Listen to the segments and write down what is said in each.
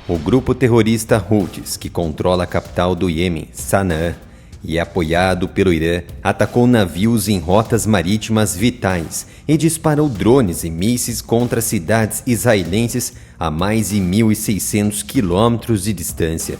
O grupo terrorista Houthis, que controla a capital do Iêmen, Sanaa, e é apoiado pelo Irã, atacou navios em rotas marítimas vitais e disparou drones e mísseis contra cidades israelenses a mais de 1.600 quilômetros de distância.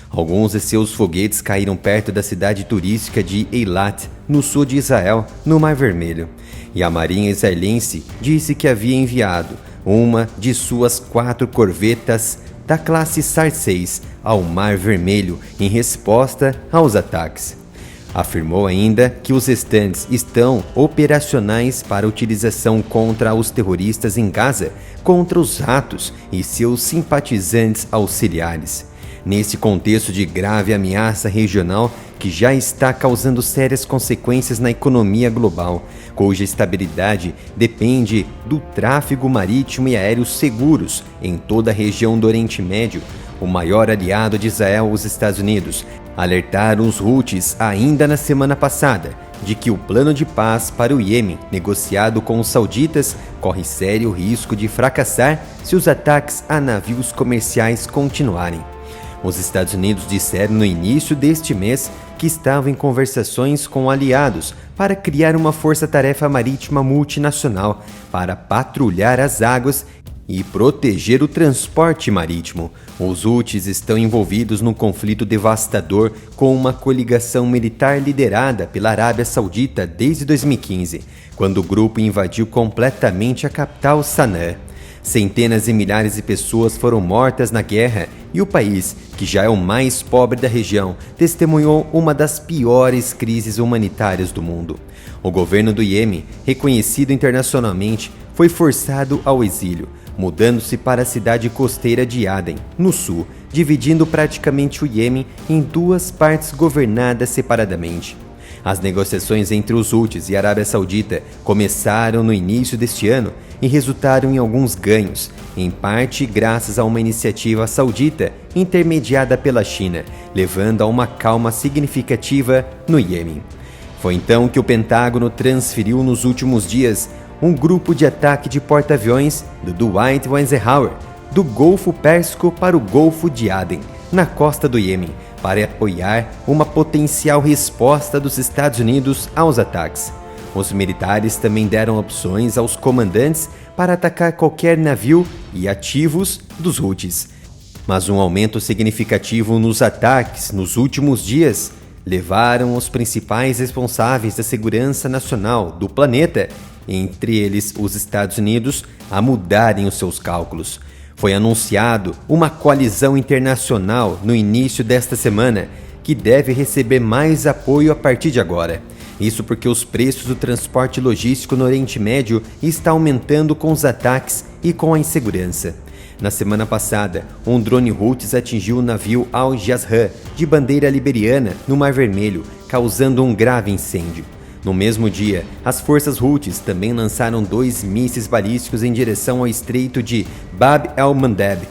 Alguns de seus foguetes caíram perto da cidade turística de Eilat, no sul de Israel, no Mar Vermelho, e a marinha israelense disse que havia enviado uma de suas 4 corvetas da classe SAR 6 ao Mar Vermelho em resposta aos ataques. Afirmou ainda que os restantes estão operacionais para utilização contra os terroristas em Gaza, contra os ratos e seus simpatizantes auxiliares. Nesse contexto de grave ameaça regional que já está causando sérias consequências na economia global, cuja estabilidade depende do tráfego marítimo e aéreo seguros em toda a região do Oriente Médio, o maior aliado de Israel, os Estados Unidos, alertaram os Houthis ainda na semana passada de que o plano de paz para o Iêmen, negociado com os sauditas, corre sério risco de fracassar se os ataques a navios comerciais continuarem. Os Estados Unidos disseram no início deste mês que estavam em conversações com aliados para criar uma força-tarefa marítima multinacional para patrulhar as águas e proteger o transporte marítimo. Os Houthis estão envolvidos num conflito devastador com uma coligação militar liderada pela Arábia Saudita desde 2015, quando o grupo invadiu completamente a capital Sanaa. Centenas de milhares de pessoas foram mortas na guerra e o país, que já é o mais pobre da região, testemunhou uma das piores crises humanitárias do mundo. O governo do Iêmen, reconhecido internacionalmente, foi forçado ao exílio, mudando-se para a cidade costeira de Aden, no sul, dividindo praticamente o Iêmen em 2 partes governadas separadamente. As negociações entre os Houthis e a Arábia Saudita começaram no início deste ano e resultaram em alguns ganhos, em parte graças a uma iniciativa saudita intermediada pela China, levando a uma calma significativa no Iêmen. Foi então que o Pentágono transferiu nos últimos dias um grupo de ataque de porta-aviões do Dwight Eisenhower do Golfo Pérsico para o Golfo de Aden, na costa do Iêmen, para apoiar uma potencial resposta dos Estados Unidos aos ataques. Os militares também deram opções aos comandantes para atacar qualquer navio e ativos dos Houthis. Mas um aumento significativo nos ataques nos últimos dias levaram os principais responsáveis da segurança nacional do planeta, entre eles os Estados Unidos, a mudarem os seus cálculos. Foi anunciado uma coalizão internacional no início desta semana que deve receber mais apoio a partir de agora. Isso porque os preços do transporte logístico no Oriente Médio estão aumentando com os ataques e com a insegurança. Na semana passada, um drone Houthis atingiu o navio Al Jazra, de bandeira liberiana, no Mar Vermelho, causando um grave incêndio. No mesmo dia, as forças Houthis também lançaram 2 mísseis balísticos em direção ao estreito de Bab el-Mandeb,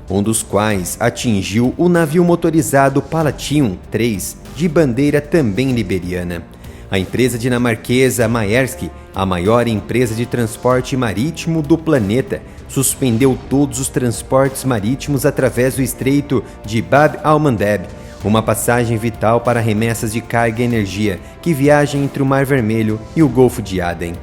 um dos quais atingiu o navio motorizado Palatium 3, de bandeira também liberiana. A empresa dinamarquesa Maersk, a maior empresa de transporte marítimo do planeta, suspendeu todos os transportes marítimos através do estreito de Bab el-Mandeb, uma passagem vital para remessas de carga e energia que viajam entre o Mar Vermelho e o Golfo de Aden.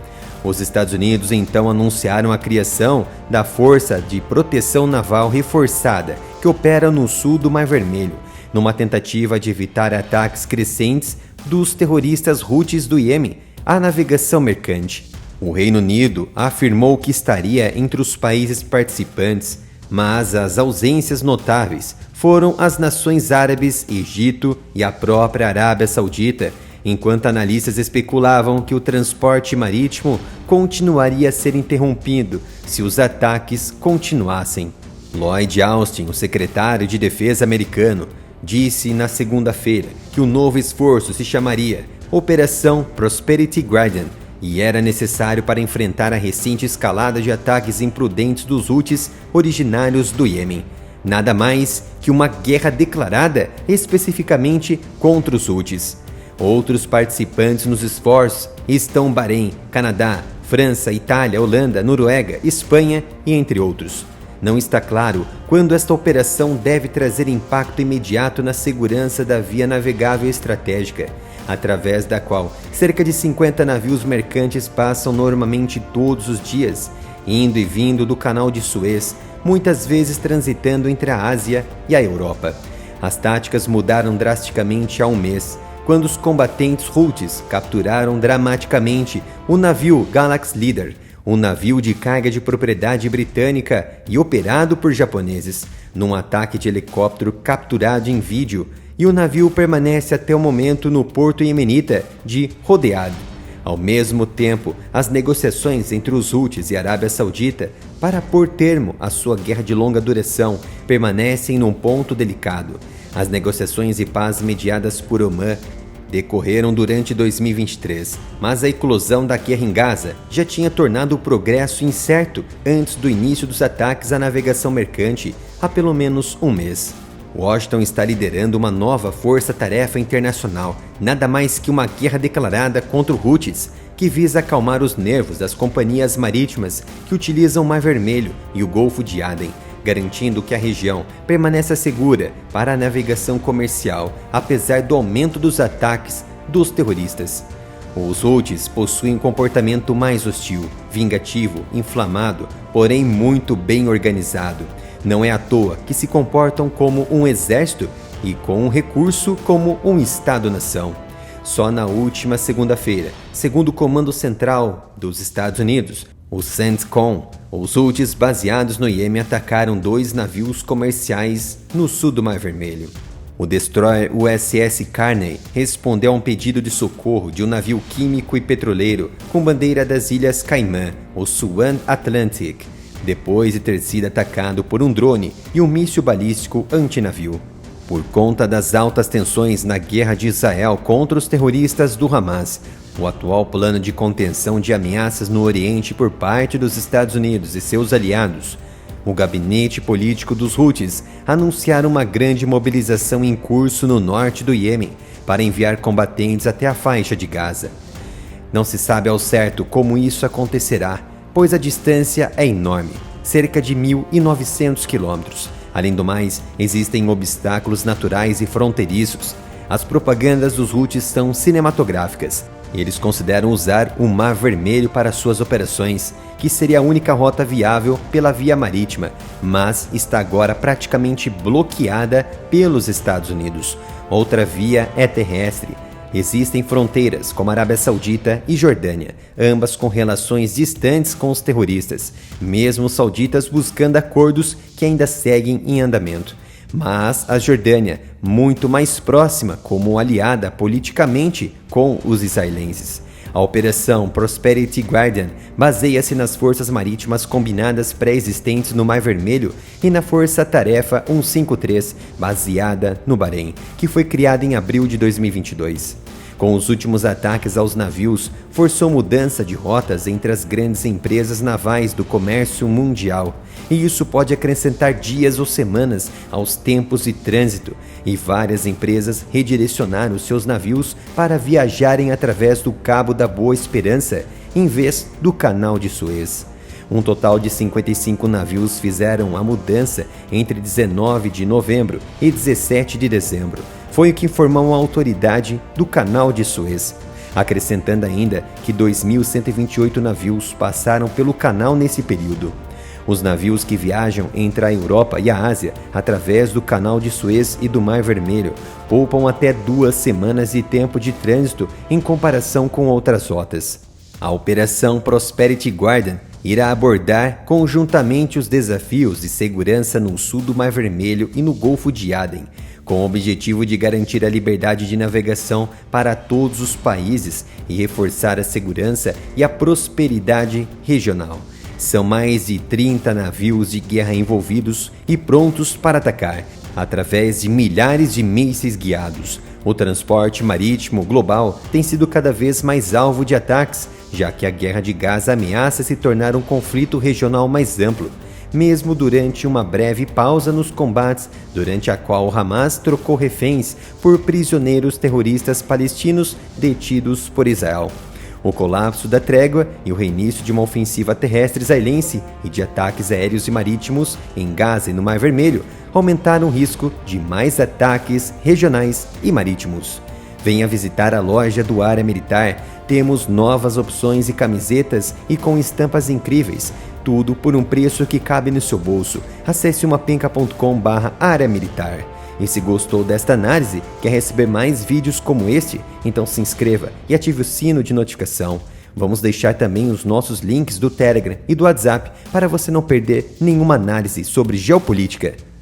Os Estados Unidos então anunciaram a criação da Força de Proteção Naval Reforçada, que opera no sul do Mar Vermelho, numa tentativa de evitar ataques crescentes dos terroristas Houthis do Iêmen à navegação mercante. O Reino Unido afirmou que estaria entre os países participantes, mas as ausências notáveis foram as nações árabes, Egito e a própria Arábia Saudita, enquanto analistas especulavam que o transporte marítimo continuaria a ser interrompido se os ataques continuassem. Lloyd Austin, o secretário de Defesa americano, disse na segunda-feira que o novo esforço se chamaria Operação Prosperity Guardian e era necessário para enfrentar a recente escalada de ataques imprudentes dos Houthis originários do Iêmen. Nada mais que uma guerra declarada especificamente contra os Houthis. Outros participantes nos esforços estão Bahrein, Canadá, França, Itália, Holanda, Noruega, Espanha e entre outros. Não está claro quando esta operação deve trazer impacto imediato na segurança da via navegável estratégica, através da qual cerca de 50 navios mercantes passam normalmente todos os dias, indo e vindo do Canal de Suez, muitas vezes transitando entre a Ásia e a Europa. As táticas mudaram drasticamente há um mês, quando os combatentes Houthis capturaram dramaticamente o navio Galaxy Leader, um navio de carga de propriedade britânica e operado por japoneses, num ataque de helicóptero capturado em vídeo, e o navio permanece até o momento no porto iemenita de Hodeid. Ao mesmo tempo, as negociações entre os Houthis e a Arábia Saudita para pôr termo à sua guerra de longa duração permanecem num ponto delicado. As negociações de paz mediadas por Oman decorreram durante 2023, mas a eclosão da guerra em Gaza já tinha tornado o progresso incerto antes do início dos ataques à navegação mercante há pelo menos um mês. Washington está liderando uma nova força-tarefa internacional, nada mais que uma guerra declarada contra os Houthis, que visa acalmar os nervos das companhias marítimas que utilizam o Mar Vermelho e o Golfo de Aden, garantindo que a região permaneça segura para a navegação comercial, apesar do aumento dos ataques dos terroristas. Os Houthis possuem um comportamento mais hostil, vingativo, inflamado, porém muito bem organizado. Não é à toa que se comportam como um exército e com um recurso como um Estado-nação. Só na última segunda-feira, segundo o Comando Central dos Estados Unidos, o CENTCOM, os Houthis baseados no Iêmen atacaram 2 navios comerciais no sul do Mar Vermelho. O destroyer USS Carney respondeu a um pedido de socorro de um navio químico e petroleiro com bandeira das Ilhas Caimã, o Swan Atlantic, depois de ter sido atacado por um drone e um míssil balístico antinavio. Por conta das altas tensões na guerra de Israel contra os terroristas do Hamas, o atual plano de contenção de ameaças no Oriente por parte dos Estados Unidos e seus aliados, o gabinete político dos Houthis anunciaram uma grande mobilização em curso no norte do Iêmen para enviar combatentes até a faixa de Gaza. Não se sabe ao certo como isso acontecerá, pois a distância é enorme, cerca de 1.900 quilômetros. Além do mais, existem obstáculos naturais e fronteiriços. As propagandas dos Houthis são cinematográficas. Eles consideram usar o Mar Vermelho para suas operações, que seria a única rota viável pela via marítima, mas está agora praticamente bloqueada pelos Estados Unidos. Outra via é terrestre. Existem fronteiras como a Arábia Saudita e Jordânia, ambas com relações distantes com os terroristas, mesmo os sauditas buscando acordos que ainda seguem em andamento. Mas a Jordânia, muito mais próxima como aliada politicamente com os israelenses. A Operação Prosperity Guardian baseia-se nas forças marítimas combinadas pré-existentes no Mar Vermelho e na Força Tarefa 153, baseada no Bahrein, que foi criada em abril de 2022. Com os últimos ataques aos navios, forçou mudança de rotas entre as grandes empresas navais do comércio mundial, e isso pode acrescentar dias ou semanas aos tempos de trânsito, e várias empresas redirecionaram seus navios para viajarem através do Cabo da Boa Esperança, em vez do Canal de Suez. Um total de 55 navios fizeram a mudança entre 19 de novembro e 17 de dezembro. Foi o que informou a autoridade do Canal de Suez, acrescentando ainda que 2.128 navios passaram pelo canal nesse período. Os navios que viajam entre a Europa e a Ásia através do Canal de Suez e do Mar Vermelho poupam até 2 semanas de tempo de trânsito em comparação com outras rotas. A Operação Prosperity Guardian irá abordar conjuntamente os desafios de segurança no sul do Mar Vermelho e no Golfo de Aden, com o objetivo de garantir a liberdade de navegação para todos os países e reforçar a segurança e a prosperidade regional. São mais de 30 navios de guerra envolvidos e prontos para atacar, através de milhares de mísseis guiados. O transporte marítimo global tem sido cada vez mais alvo de ataques, já que a guerra de Gaza ameaça se tornar um conflito regional mais amplo, mesmo durante uma breve pausa nos combates, durante a qual o Hamas trocou reféns por prisioneiros terroristas palestinos detidos por Israel. O colapso da trégua e o reinício de uma ofensiva terrestre israelense e de ataques aéreos e marítimos em Gaza e no Mar Vermelho aumentaram o risco de mais ataques regionais e marítimos. Venha visitar a loja do Área Militar. Temos novas opções e camisetas e com estampas incríveis. Tudo por um preço que cabe no seu bolso. Acesse umapenca.com/área militar. E se gostou desta análise, quer receber mais vídeos como este? Então se inscreva e ative o sino de notificação. Vamos deixar também os nossos links do Telegram e do WhatsApp para você não perder nenhuma análise sobre geopolítica.